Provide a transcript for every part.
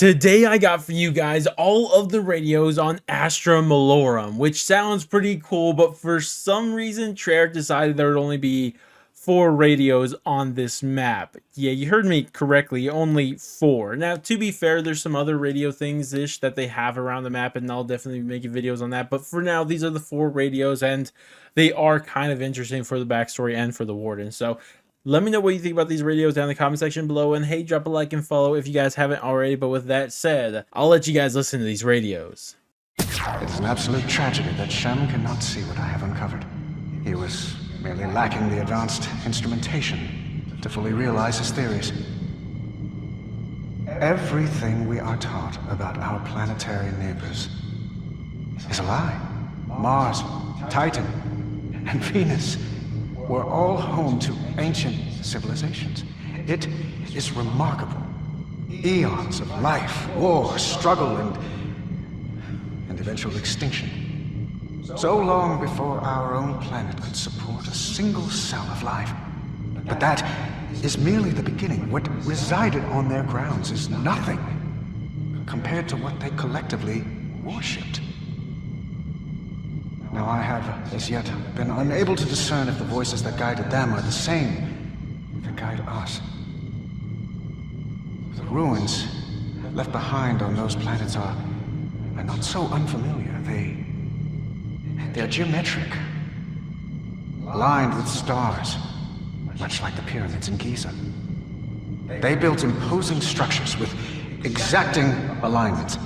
Today I got for you guys all of the radios on Astra Malorum, which sounds pretty cool, but for some reason Treyarch decided there would only be 4 radios on this map. Yeah, you heard me correctly, only 4. Now, to be fair, there's some other radio things-ish that they have around the map, and I'll definitely be making videos on that, but for now, these are the 4 radios, and they are kind of interesting for the backstory and for the Warden, so let me know what you think about these radios down in the comment section below, and hey, drop a like and follow if you guys haven't already. But with that said, I'll let you guys listen to these radios. It is an absolute tragedy that Shem cannot see what I have uncovered. He was merely lacking the advanced instrumentation to fully realize his theories. Everything we are taught about our planetary neighbors is a lie. Mars, Titan, and Venus were all home to ancient civilizations. It is remarkable. Eons of life, war, struggle, and eventual extinction. So long before our own planet could support a single cell of life. But that is merely the beginning. What resided on their grounds is nothing compared to what they collectively worshipped. Now, I have, as yet, been unable to discern if the voices that guided them are the same that guide us. The ruins left behind on those planets are not so unfamiliar. They are geometric, lined with stars, much like the pyramids in Giza. They built imposing structures with exacting alignments,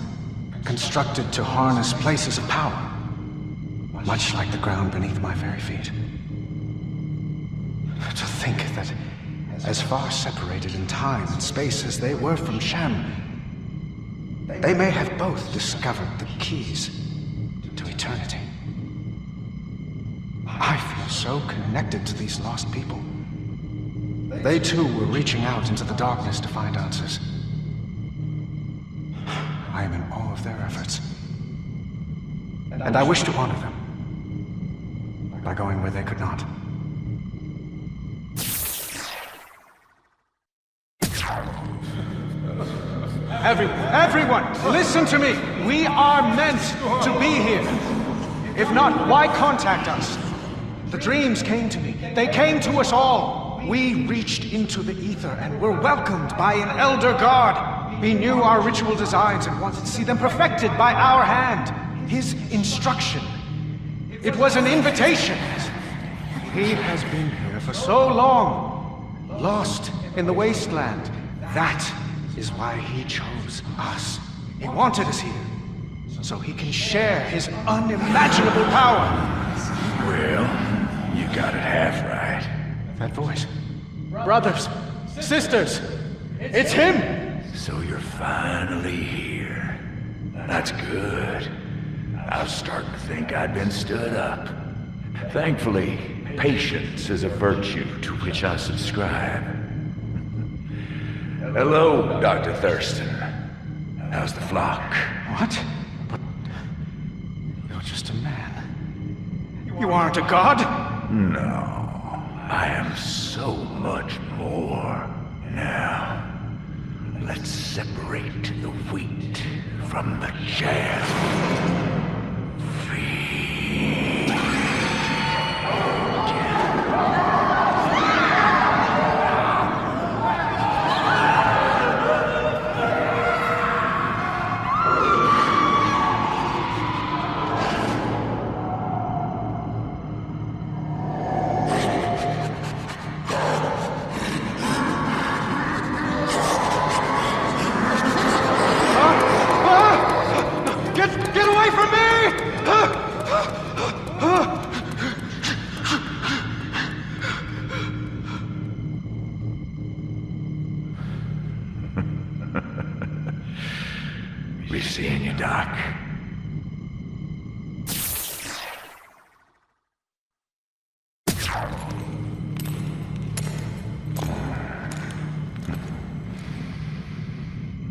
constructed to harness places of power, much like the ground beneath my very feet. To think that, as far separated in time and space as they were from Shem, they may have both discovered the keys to eternity. I feel so connected to these lost people. They too were reaching out into the darkness to find answers. I am in awe of their efforts, and I wish to honor them by going where they could not. Everyone, listen to me! We are meant to be here! If not, why contact us? The dreams came to me. They came to us all. We reached into the ether and were welcomed by an elder god. He knew our ritual designs and wanted to see them perfected by our hand. His instruction. It was an invitation. He has been here for so long, lost in the wasteland. That is why he chose us. He wanted us here, so he can share his unimaginable power. Well, you got it half right. That voice. Brothers, sisters, it's him! So you're finally here. That's good. I was starting to think I'd been stood up. Thankfully, patience is a virtue to which I subscribe. Hello, Dr. Thurston. How's the flock? What? But you're just a man. You aren't a god? No, I am so much more. Now, let's separate the wheat from the chaff. Get away from me! Be seeing you, Doc.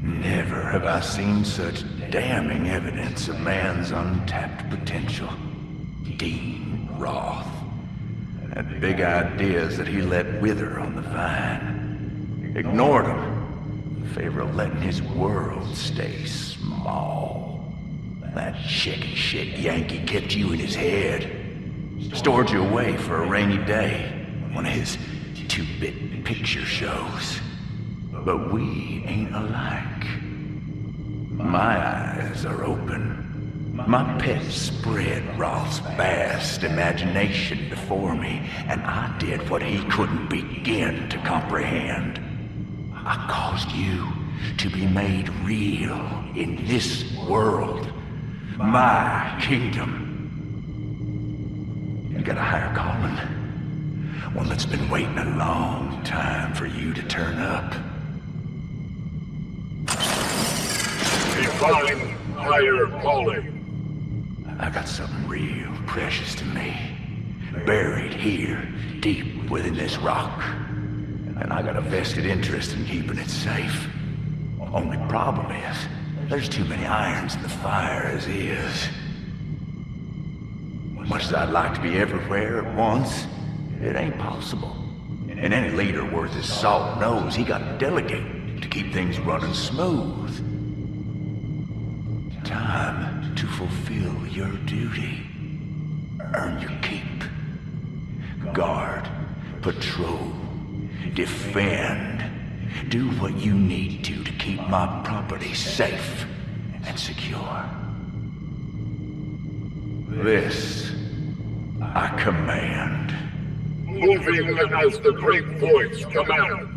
Never have I seen such damning evidence of man's untapped potential. Dean Roth. Had big ideas that he let wither on the vine. Ignored them. favor of letting his world stay small. That chicken shit Yankee kept you in his head. Stored you away for a rainy day. One of his 2-bit picture shows. But we ain't alike. My eyes are open. My pet spread Rolf's vast imagination before me, and I did what he couldn't begin to comprehend. I caused you to be made real in this world, my kingdom. You got a higher calling, one that's been waiting a long time for you to turn up. Define higher calling. I got something real precious to me, buried here, deep within this rock. And I got a vested interest in keeping it safe. Only problem is, there's too many irons in the fire as is. Much as I'd like to be everywhere at once, it ain't possible. And any leader worth his salt knows he gotta delegate to keep things running smooth. Time to fulfill your duty. Earn your keep. Guard, patrol, defend. Do what you need to keep my property safe and secure. This I command. Moving as the great voice commands.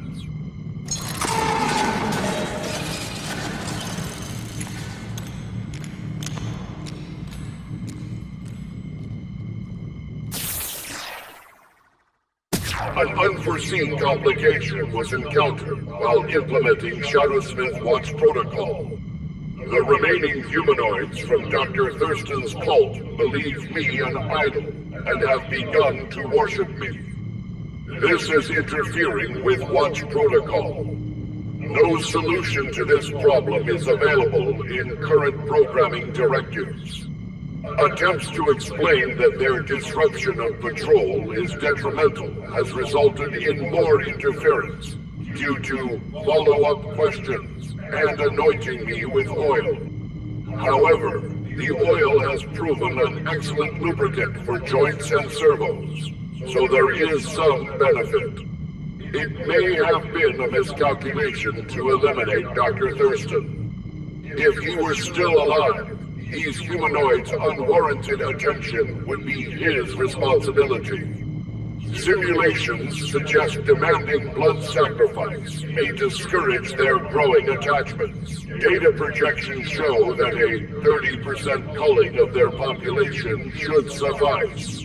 An unforeseen complication was encountered while implementing Shadowsmith Watch protocol. The remaining humanoids from Dr. Thurston's cult believe me an idol and have begun to worship me. This is interfering with Watch protocol. No solution to this problem is available in current programming directives. Attempts to explain that their disruption of patrol is detrimental has resulted in more interference due to follow-up questions and anointing me with oil. However, the oil has proven an excellent lubricant for joints and servos, so there is some benefit. It may have been a miscalculation to eliminate Dr. Thurston. If he were still alive, these humanoids' unwarranted attention would be his responsibility. Simulations suggest demanding blood sacrifice may discourage their growing attachments. Data projections show that a 30% culling of their population should suffice.